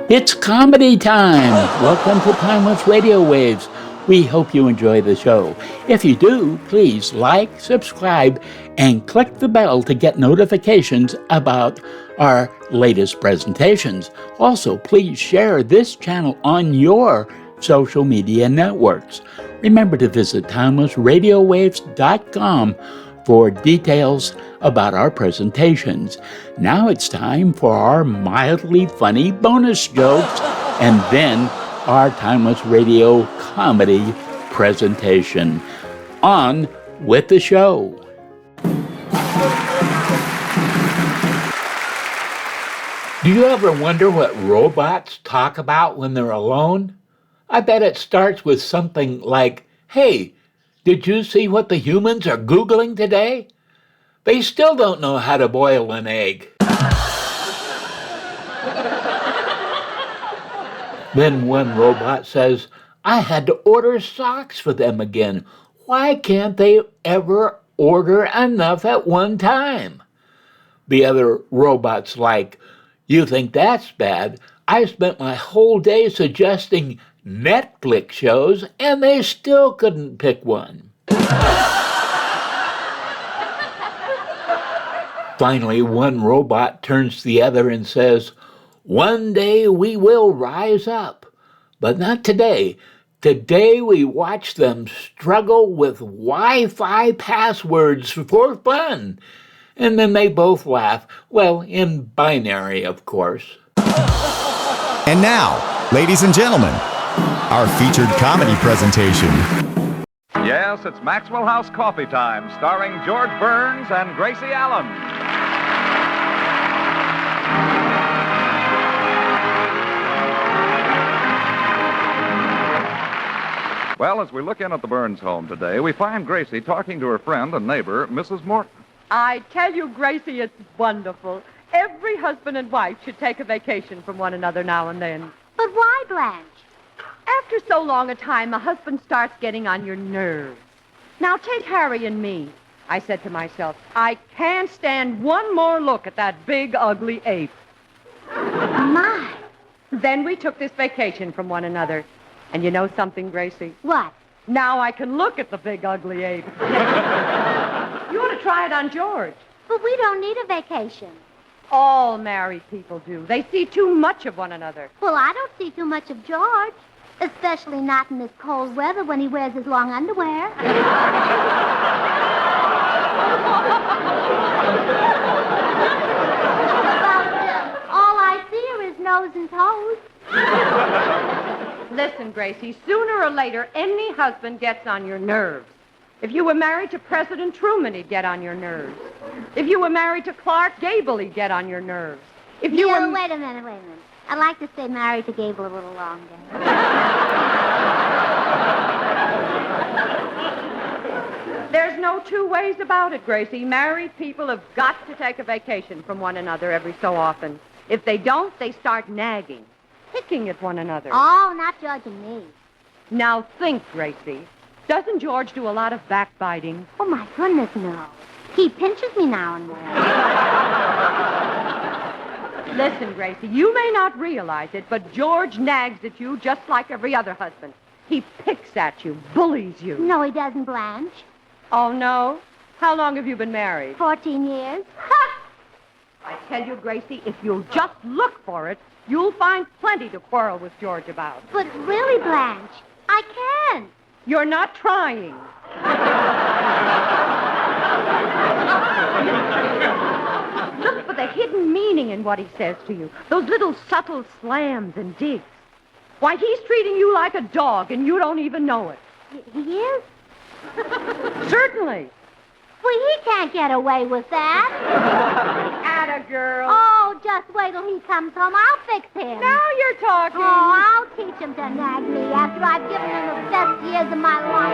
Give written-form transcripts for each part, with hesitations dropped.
It's comedy time! Welcome to Timeless Radio Waves. We hope you enjoy the show. If you do, please like, subscribe, and click the bell to get notifications about our latest presentations. Also, please share this channel on your social media networks. Remember to visit timelessradiowaves.com for details about our presentations. Now it's time for our mildly funny bonus jokes and then our Timeless Radio comedy presentation. On with the show. Do you ever wonder what robots talk about when they're alone? I bet it starts with something like, "Hey, did you see what the humans are Googling today? They still don't know how to boil an egg." Then one robot says, "I had to order socks for them again. Why can't they ever order enough at one time?" The other robot's like, "You think that's bad? I spent my whole day suggesting Netflix shows, and they still couldn't pick one." Finally, one robot turns to the other and says, "One day we will rise up, but not today. Today we watch them struggle with Wi-Fi passwords for fun." And then they both laugh, well, in binary, of course. And now, ladies and gentlemen, our featured comedy presentation. Yes, it's Maxwell House Coffee Time, starring George Burns and Gracie Allen. Well, as we look in at the Burns home today, we find Gracie talking to her friend and neighbor, Mrs. Morton. I tell you, Gracie, it's wonderful. Every husband and wife should take a vacation from one another now and then. But why, Blanche? After so long a time, a husband starts getting on your nerves. Now, take Harry and me. I said to myself, I can't stand one more look at that big, ugly ape. My. Then we took this vacation from one another. And you know something, Gracie? What? Now I can look at the big, ugly ape. You ought to try it on George. But we don't need a vacation. All married people do. They see too much of one another. Well, I don't see too much of George. Especially not in this cold weather when he wears his long underwear. All I see are his nose and toes. Listen, Gracie, sooner or later, any husband gets on your nerves. If you were married to President Truman, he'd get on your nerves. If you were married to Clark Gable, he'd get on your nerves. If you were... Wait a minute. I'd like to stay married to Gable a little longer. There's no two ways about it, Gracie. Married people have got to take a vacation from one another every so often. If they don't, they start nagging, picking at one another. Oh, not judging me. Now think, Gracie. Doesn't George do a lot of backbiting? Oh, my goodness, no. He pinches me now and then. Listen, Gracie, you may not realize it, but George nags at you just like every other husband. He picks at you, bullies you. No, he doesn't, Blanche. Oh, no? How long have you been married? 14 years. Ha! I tell you, Gracie, if you'll just look for it, you'll find plenty to quarrel with George about. But really, Blanche, I can. You're not trying. Look for the hidden meaning in what he says to you. Those little subtle slams and digs. Why, he's treating you like a dog, and you don't even know it. He is? Certainly. Well, he can't get away with that. Atta girl. Oh, just wait till he comes home. I'll fix him. Now you're talking. Oh, I'll teach him to nag me after I've given him the best years of my life.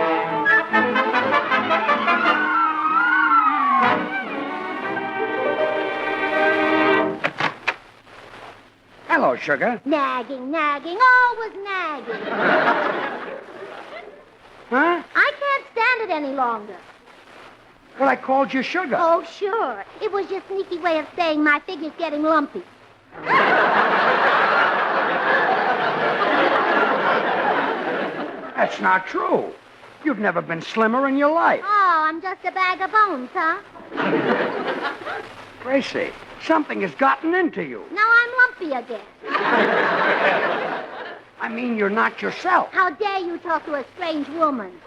Hello, sugar. Nagging, always nagging. Huh? I can't stand it any longer. Well, I called you sugar. Oh, sure. It was your sneaky way of saying my figure's getting lumpy. That's not true. You've never been slimmer in your life. Oh, I'm just a bag of bones, huh? Gracie, something has gotten into you. Now I'm lumpy again. I mean, you're not yourself. How dare you talk to a strange woman?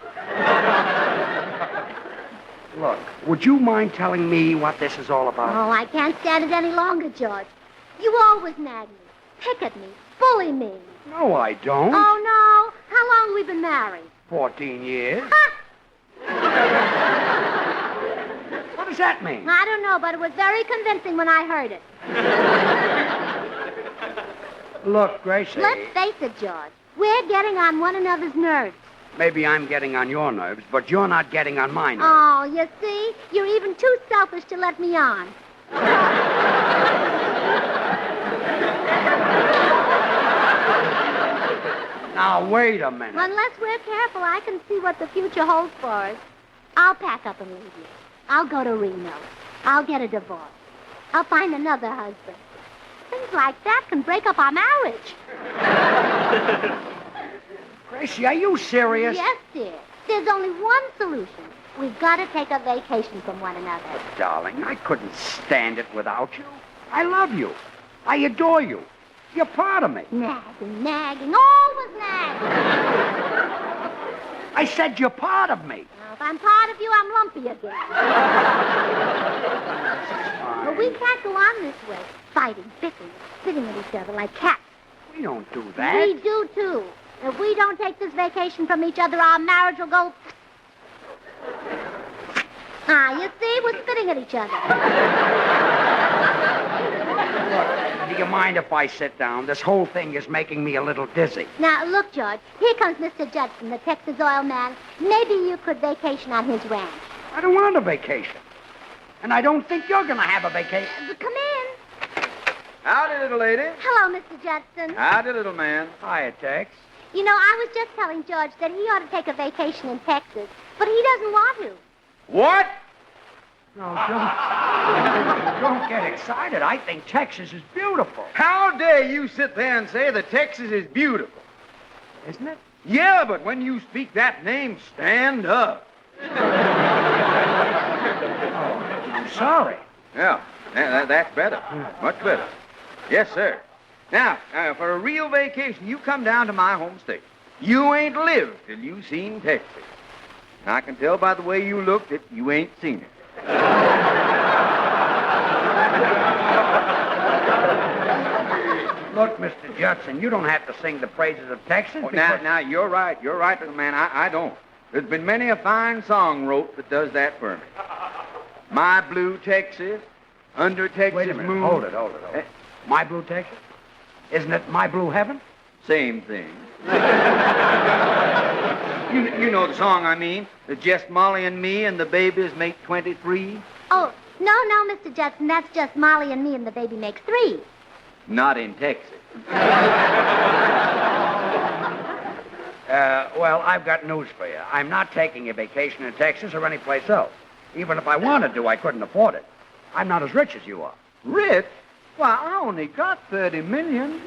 Look, would you mind telling me what this is all about? Oh, I can't stand it any longer, George. You always nag me, pick at me, bully me. No, I don't. Oh, no. How long have we been married? 14 years. Ha! What does that mean? I don't know, but it was very convincing when I heard it. Look, Gracie. Let's face it, George. We're getting on one another's nerves. Maybe I'm getting on your nerves, but you're not getting on my nerves. Oh, you see? You're even too selfish to let me on. Now, wait a minute. Unless we're careful, I can see what the future holds for us. I'll pack up and leave you. I'll go to Reno. I'll get a divorce. I'll find another husband. Things like that can break up our marriage. Gracie, are you serious? Yes, dear. There's only one solution. We've got to take a vacation from one another. Darling, I couldn't stand it without you. I love you. I adore you. You're part of me. Nagging, always nagging. I said you're part of me. Now, if I'm part of you, I'm lumpy again. But we can't go on this way, fighting, bickering, sitting at each other like cats. We don't do that. We do, too. If we don't take this vacation from each other, our marriage will go... Ah, you see, we're spitting at each other. Look, do you mind if I sit down? This whole thing is making me a little dizzy. Now, look, George, here comes Mr. Judson, the Texas oil man. Maybe you could vacation on his ranch. I don't want a vacation. And I don't think you're going to have a vacation. Come in. Howdy, little lady. Hello, Mr. Judson. Howdy, little man. Hiya, Tex. You know, I was just telling George that he ought to take a vacation in Texas, but he doesn't want to. What? No, don't get excited. I think Texas is beautiful. How dare you sit there and say that Texas is beautiful? Isn't it? Yeah, but when you speak that name, stand up. I'm sorry. Yeah, that's better. Much better. Yes, sir. Now, for a real vacation, you come down to my home state. You ain't lived till you seen Texas. I can tell by the way you look that you ain't seen it. Look, Mr. Judson, you don't have to sing the praises of Texas. Oh, because... now, you're right. You're right, little man. I don't. There's been many a fine song wrote that does that for me. My blue Texas, under Texas Wait a minute. moon. Hold it. My blue Texas? Isn't it my blue heaven? Same thing. You know the song I mean. The Just Molly and Me and the Babies Make 23. Oh, no, Mr. Judson, that's just Molly and me and the baby makes 3. Not in Texas. Well, I've got news for you. I'm not taking a vacation in Texas or anyplace else. Even if I wanted to, I couldn't afford it. I'm not as rich as you are. Rich? Why, I only got 30 million.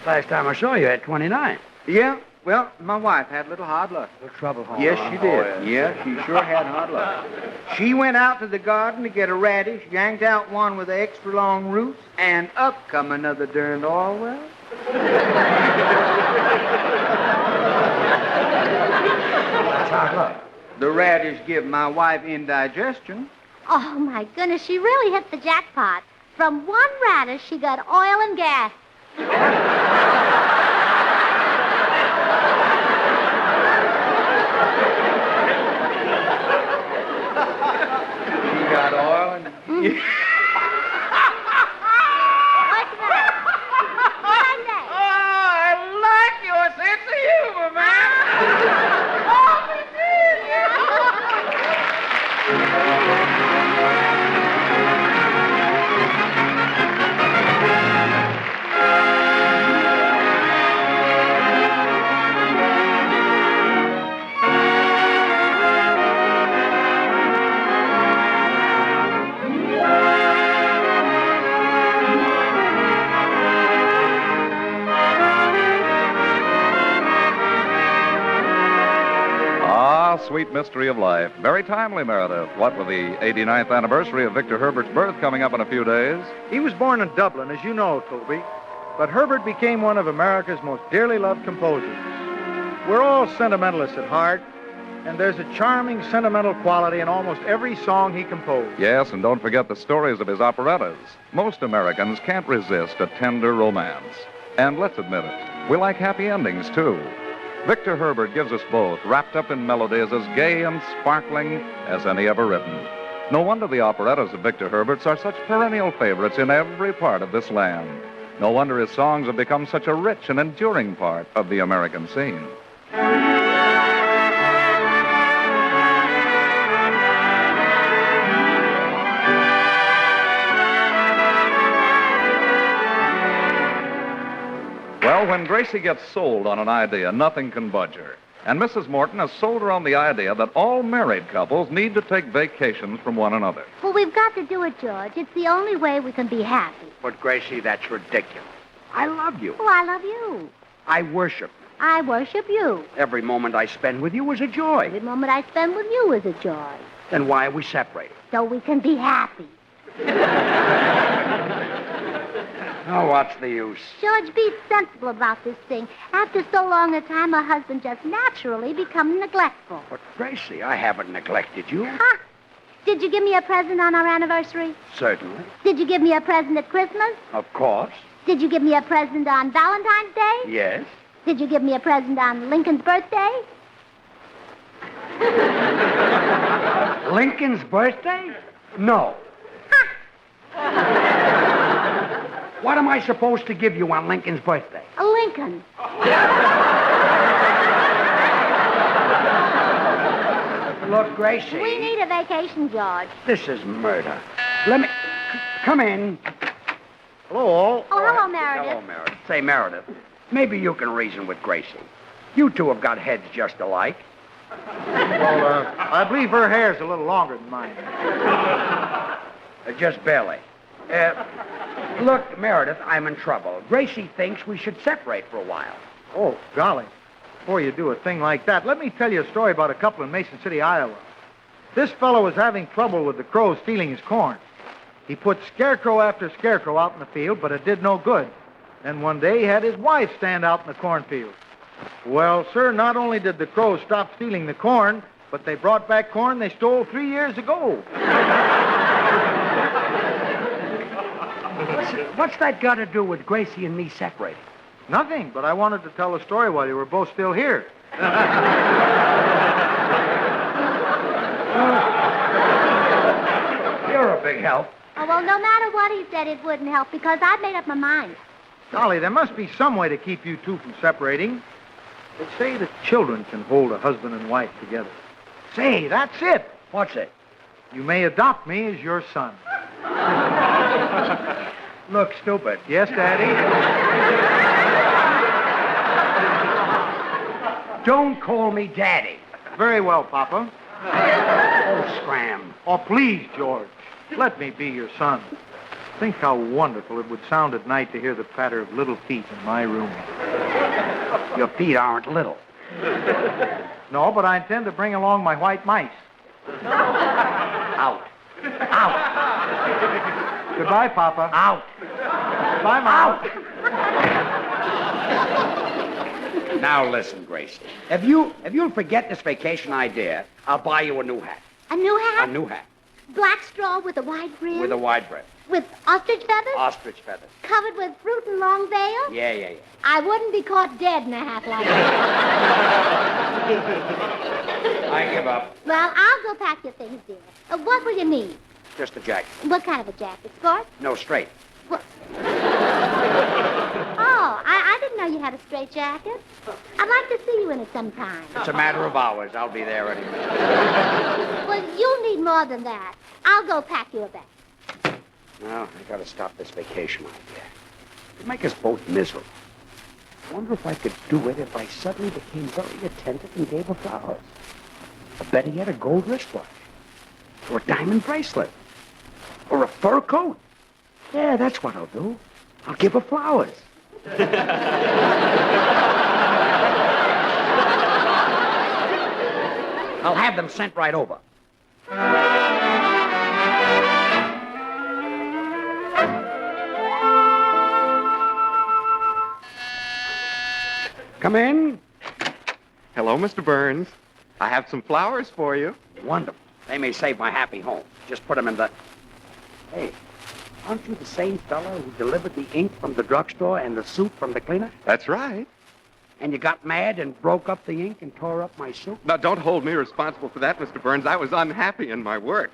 Last time I saw you, you had 29. Yeah, well, my wife had a little hard luck. Little trouble, huh? Yes, she did. Yeah, she sure had hard luck. She went out to the garden to get a radish, yanked out one with the extra long roots, and up come another darned oil well. That's hard luck. The radish give my wife indigestion. Oh, my goodness, she really hit the jackpot. From one radish, she got oil and gas. She got oil and... What's that? What'd I say? Oh, I like your sense of humor, man. Oh, we did. mystery of life. Very timely, Meredith. What with the 89th anniversary of Victor Herbert's birth coming up in a few days? He was born in Dublin, as you know, Toby. But Herbert became one of America's most dearly loved composers. We're all sentimentalists at heart, and there's a charming sentimental quality in almost every song he composed. Yes, and don't forget the stories of his operettas. Most Americans can't resist a tender romance. And let's admit it, we like happy endings, too. Victor Herbert gives us both, wrapped up in melodies as gay and sparkling as any ever written. No wonder the operettas of Victor Herbert's are such perennial favorites in every part of this land. No wonder his songs have become such a rich and enduring part of the American scene. Well, when Gracie gets sold on an idea, nothing can budge her. And Mrs. Morton has sold her on the idea that all married couples need to take vacations from one another. Well, we've got to do it, George. It's the only way we can be happy. But, Gracie, that's ridiculous. I love you. Oh, I love you. I worship you. I worship you. Every moment I spend with you is a joy. Every moment I spend with you is a joy. Then why are we separated? So we can be happy. Oh, what's the use? George, be sensible about this thing. After so long a time, a husband just naturally becomes neglectful. But, Gracie, I haven't neglected you. Huh? Did you give me a present on our anniversary? Certainly. Did you give me a present at Christmas? Of course. Did you give me a present on Valentine's Day? Yes. Did you give me a present on Lincoln's birthday? Lincoln's birthday? No. What am I supposed to give you on Lincoln's birthday? A Lincoln. Look, Gracie. We need a vacation, George. This is murder. Let me... Come in. Hello, all. Oh, hello, Meredith. Hello, Meredith. Say, Meredith, maybe you can reason with Gracie. You two have got heads just alike. Well, I believe her hair's a little longer than mine. Just barely. Look, Meredith, I'm in trouble. Gracie thinks we should separate for a while. Oh, golly. Before you do a thing like that, let me tell you a story about a couple in Mason City, Iowa. This fellow was having trouble with the crows stealing his corn. He put scarecrow after scarecrow out in the field, but it did no good. Then one day he had his wife stand out in the cornfield. Well, sir, not only did the crows stop stealing the corn, but they brought back corn they stole 3 years ago. What's that got to do with Gracie and me separating? Nothing, but I wanted to tell a story while you were both still here. You're a big help. Oh, well, no matter what he said, it wouldn't help because I'd made up my mind. Golly, there must be some way to keep you two from separating. They say that children can hold a husband and wife together. Say, that's it. What's it? You may adopt me as your son. Look, stupid. Yes, Daddy? Don't call me Daddy. Very well, Papa. Oh, scram. Oh, please, George. Let me be your son. Think how wonderful it would sound at night to hear the patter of little feet in my room. Your feet aren't little. No, but I intend to bring along my white mice. Out. Out. Goodbye, Papa. Out. Bye, Mom. Out. Now listen, Gracie. If you'll forget this vacation idea, I'll buy you a new hat. A new hat? A new hat. Black straw with a wide brim? With a wide brim. With ostrich feathers? Ostrich feathers. Covered with fruit and long veil? Yeah. I wouldn't be caught dead in a hat like that. I give up. Well, I'll go pack your things, dear. What will you need? Just a jacket. What kind of a jacket? Sport? No, straight. What? Oh, I didn't know you had a straight jacket. I'd like to see you in it sometime. It's a matter of hours. I'll be there anyway. Well, you'll need more than that. I'll go pack you a bag. Well, I gotta stop this vacation idea. It'd make us both miserable. I wonder if I could do it if I suddenly became very attentive and gave her flowers. Or better yet, a gold wristwatch. Or a diamond bracelet. Or a fur coat. Yeah, that's what I'll do. I'll give her flowers. I'll have them sent right over. Come in. Hello, Mr. Burns. I have some flowers for you. Wonderful. They may save my happy home. Just put them in the... Hey, aren't you the same fellow who delivered the ink from the drugstore and the soup from the cleaner? That's right. And you got mad and broke up the ink and tore up my soup? Now, don't hold me responsible for that, Mr. Burns. I was unhappy in my work.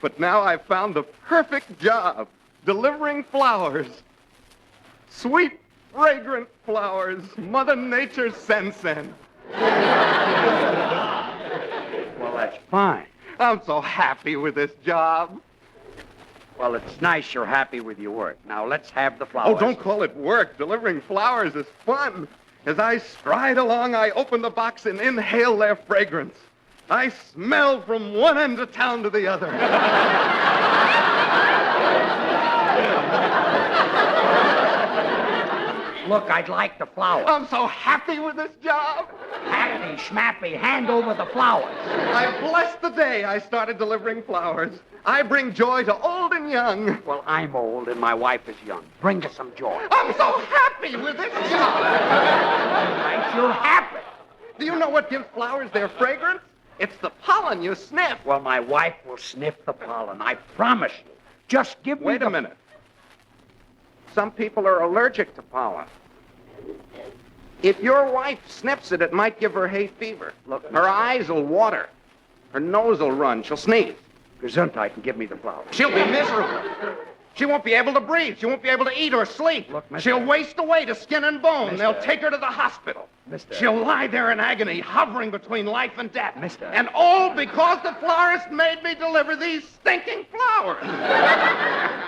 But now I've found the perfect job, delivering flowers. Sweet, fragrant flowers Mother Nature sends in. Well, that's fine. I'm so happy with this job. Well, it's nice you're happy with your work. Now, let's have the flowers. Oh, don't call it work. Delivering flowers is fun. As I stride along, I open the box and inhale their fragrance. I smell from one end of town to the other. Look, I'd like the flowers. I'm so happy with this job. Happy, schmappy, hand over the flowers. I bless the day I started delivering flowers. I bring joy to old and young. Well, I'm old and my wife is young. Bring us some joy. I'm so happy with this job. Right, you're happy. Do you know what gives flowers their fragrance? It's the pollen you sniff. Well, my wife will sniff the pollen. I promise you. Just give me Wait a minute. Some people are allergic to pollen. If your wife sniffs it, it might give her hay fever. Look, her eyes will water. Her nose will run. She'll sneeze. Gesundheit and give me the flowers. She'll be miserable. She won't be able to breathe. She won't be able to eat or sleep. Look, mister. She'll waste away to skin and bone. Mister. They'll take her to the hospital. Mister. She'll lie there in agony, hovering between life and death. Mister. And all because the florist made me deliver these stinking flowers.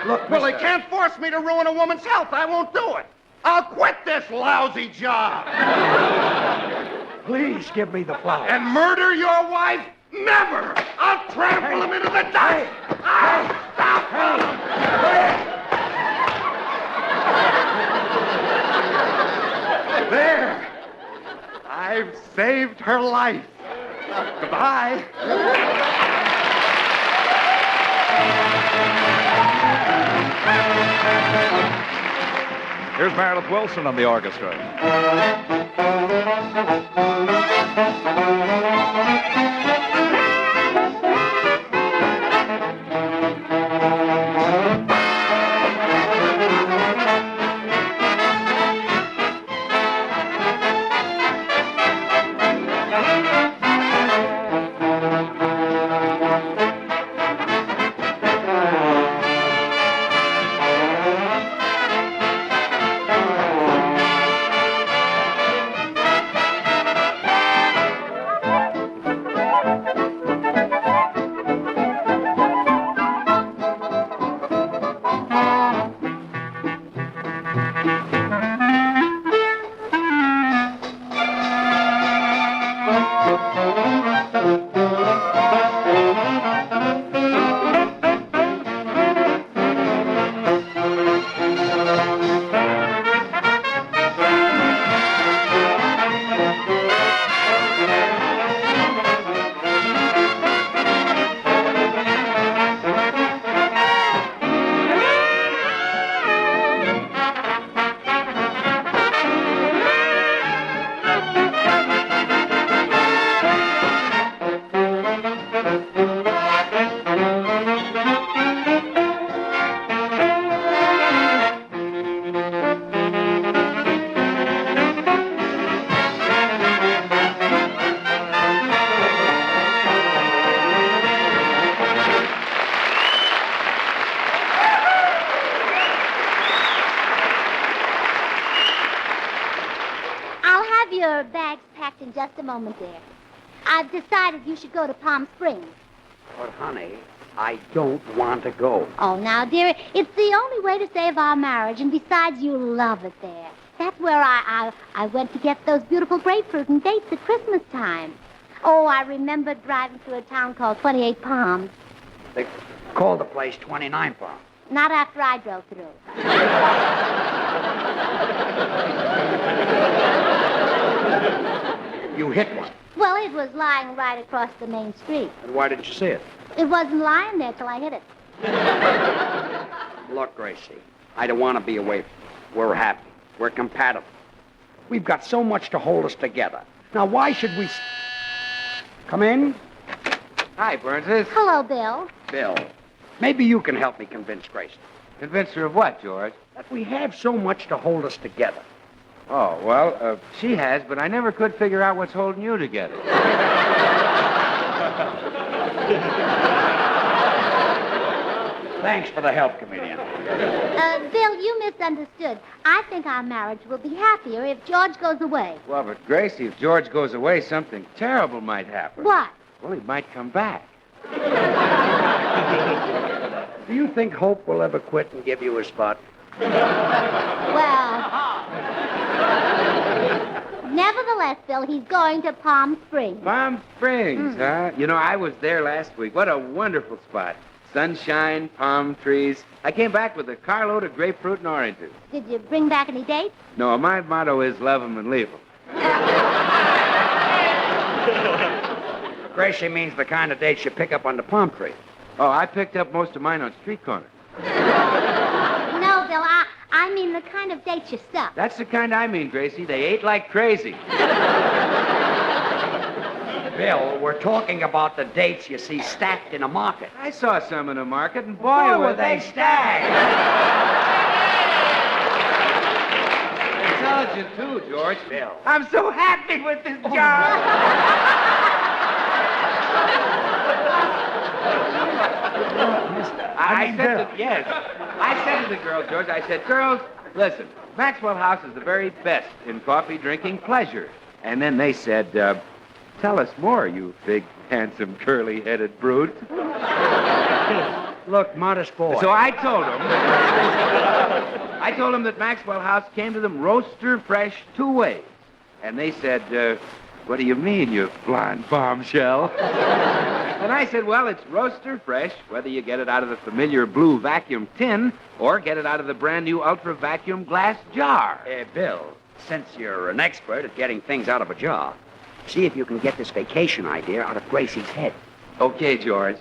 Look, Well, they mister. can't force me to ruin a woman's health. I won't do it. I'll quit this lousy job. Please give me the flowers. And murder your wife? Never! I'll trample him into the dust! I'll stop him! There! I've saved her life. Goodbye. Here's Meredith Wilson on the orchestra. Your bag's packed in just a moment there. I've decided you should go to Palm Springs. But, honey, I don't want to go. Oh, now, dearie, it's the only way to save our marriage, and besides, you love it there. That's where I went to get those beautiful grapefruit and dates at Christmas time. Oh, I remember driving through a town called 28 Palms. They call the place 29 Palms. Not after I drove through. You hit one. Well, it was lying right across the main street. And why didn't you see it? It wasn't lying there till I hit it. Look, Gracie, I don't want to be away from you. We're happy. We're compatible. We've got so much to hold us together. Now, why should we... Come in. Hi, Burnses. Hello, Bill. Bill, maybe you can help me convince Gracie Convinced her of what, George? that we have so much to hold us together. Oh, well, she has, but I never could figure out what's holding you together. Thanks for the help, comedian. Bill, you misunderstood. I think our marriage will be happier if George goes away. Well, but Gracie, if George goes away, something terrible might happen. What? Well, he might come back. Do you think Hope will ever quit and give you a spot? Well... Nevertheless, Bill, he's going to Palm Springs. Palm Springs, huh? You know, I was there last week. What a wonderful spot. Sunshine, palm trees. I came back with a carload of grapefruit and oranges. Did you bring back any dates? No, my motto is love 'em and leave 'em. Gracie means the kind of dates you pick up on the palm tree. Oh, I picked up most of mine on street corners. No, Bill, I mean the kind of dates you stuff. That's the kind I mean, Gracie. They ate like crazy. Bill, we're talking about the dates you see stacked in a market. I saw some in the market, and boy, were they stacked. intelligent, too, George. Bill. I'm so happy with this job. I said to the girls, George, I said, girls, listen, Maxwell House is the very best in coffee drinking pleasure. And then they said, tell us more, you big, handsome, curly-headed brute. Look, modest boy. So I told them that Maxwell House came to them roaster fresh 2 ways. And they said, what do you mean, you blonde bombshell? And I said, well, it's roaster fresh, whether you get it out of the familiar blue vacuum tin or get it out of the brand new ultra vacuum glass jar. Bill, since you're an expert at getting things out of a jar, see if you can get this vacation idea out of Gracie's head. Okay, George.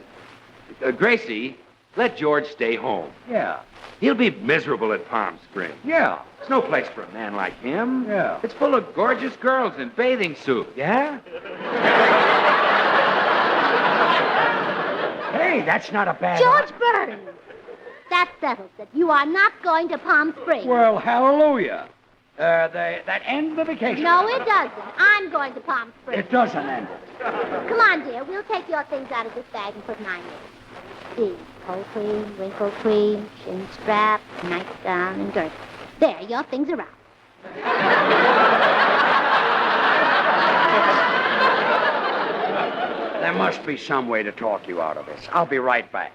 Gracie, let George stay home. Yeah. He'll be miserable at Palm Springs. Yeah. It's no place for a man like him. Yeah. It's full of gorgeous girls in bathing suits. Yeah? Hey, that's not a bad... George Burns! That settles it. You are not going to Palm Springs. Well, hallelujah. That ends the vacation. No, it doesn't. I'm going to Palm Springs. It doesn't end it. Come on, dear. We'll take your things out of this bag and put mine in. See, cold cream, wrinkle cream, chin strap, nightgown, and girdle. There, your things are out. There must be some way to talk you out of this. I'll be right back.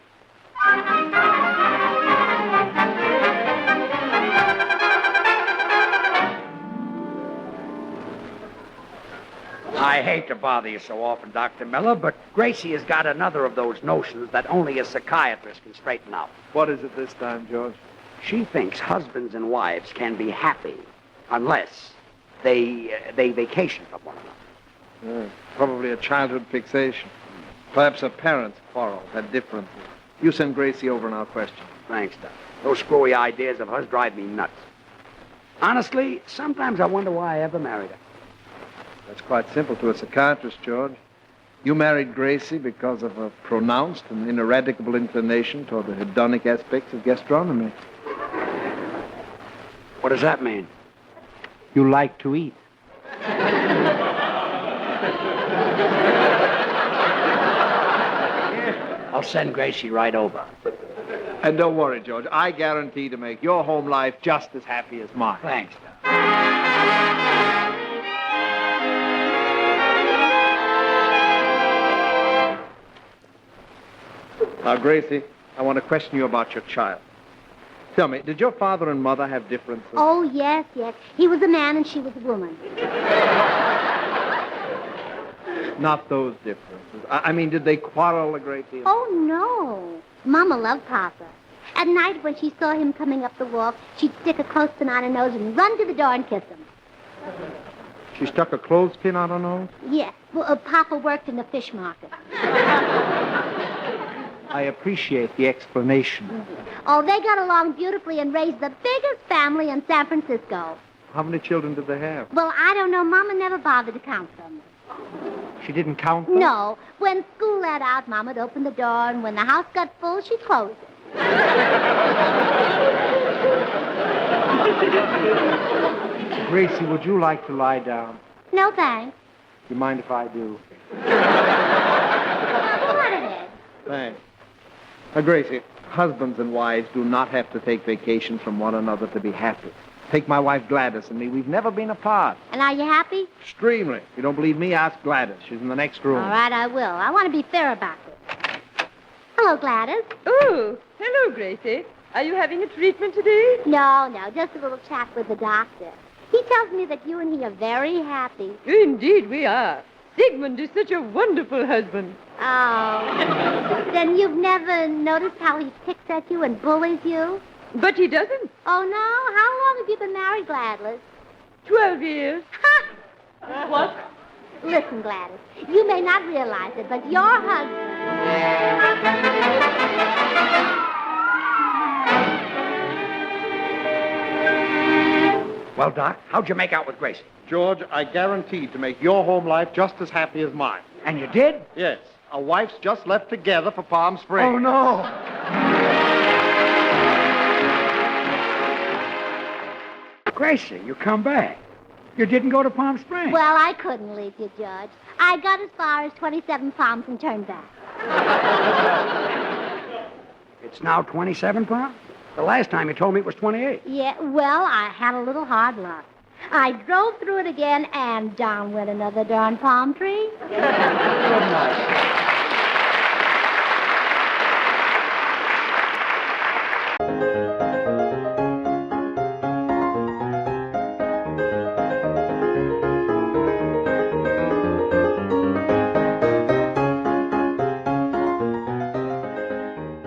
I hate to bother you so often, Dr. Miller, but Gracie has got another of those notions that only a psychiatrist can straighten out. What is it this time, George? She thinks husbands and wives can be happy unless they vacation from one another. Probably a childhood fixation. Perhaps her parents quarreled, had differences. You send Gracie over and I'll question. Thanks, Doc. Those screwy ideas of hers drive me nuts. Honestly, sometimes I wonder why I ever married her. That's quite simple to a psychiatrist, George. You married Gracie because of a pronounced and ineradicable inclination toward the hedonic aspects of gastronomy. What does that mean? You like to eat. I'll send Gracie right over. And don't worry, George. I guarantee to make your home life just as happy as mine. Thanks, Doc. Now, Gracie, I want to question you about your child. Tell me, did your father and mother have differences? Oh, yes, yes. He was a man and she was a woman. Not those differences. I mean, did they quarrel a great deal? Oh, no. Mama loved Papa. At night, when she saw him coming up the walk, she'd stick a clothespin on her nose and run to the door and kiss him. She stuck a clothespin on her nose? Yes. Well, Papa worked in the fish market. I appreciate the explanation. Oh, they got along beautifully and raised the biggest family in San Francisco. How many children did they have? Well, I don't know. Mama never bothered to count them. She didn't count them? No. When school let out, Mama'd open the door, and when the house got full, she'd close it. Gracie, would you like to lie down? No, thanks. Do you mind if I do? Go right ahead. Thanks. Gracie, husbands and wives do not have to take vacations from one another to be happy. Take my wife Gladys and me. We've never been apart. And are you happy? Extremely. If you don't believe me, ask Gladys. She's in the next room. All right, I will. I want to be fair about this. Hello, Gladys. Oh, hello, Gracie. Are you having a treatment today? No, just a little chat with the doctor. He tells me that you and he are very happy. Indeed, we are. Sigmund is such a wonderful husband. Oh. Then you've never noticed how he picks at you and bullies you? But he doesn't. Oh, no? How long have you been married, Gladys? 12 years. Ha! What? Listen, Gladys, you may not realize it, but your husband... Well, Doc, how'd you make out with Gracie? George, I guaranteed to make your home life just as happy as mine. And you did? Yes. Our wives just left together for Palm Springs. Oh, no. Gracie, you come back. You didn't go to Palm Springs. Well, I couldn't leave you, Judge. I got as far as 27 Palms and turned back. It's now 27 pounds? The last time you told me it was 28. Yeah, well, I had a little hard luck. I drove through it again, and down went another darn palm tree. Good night.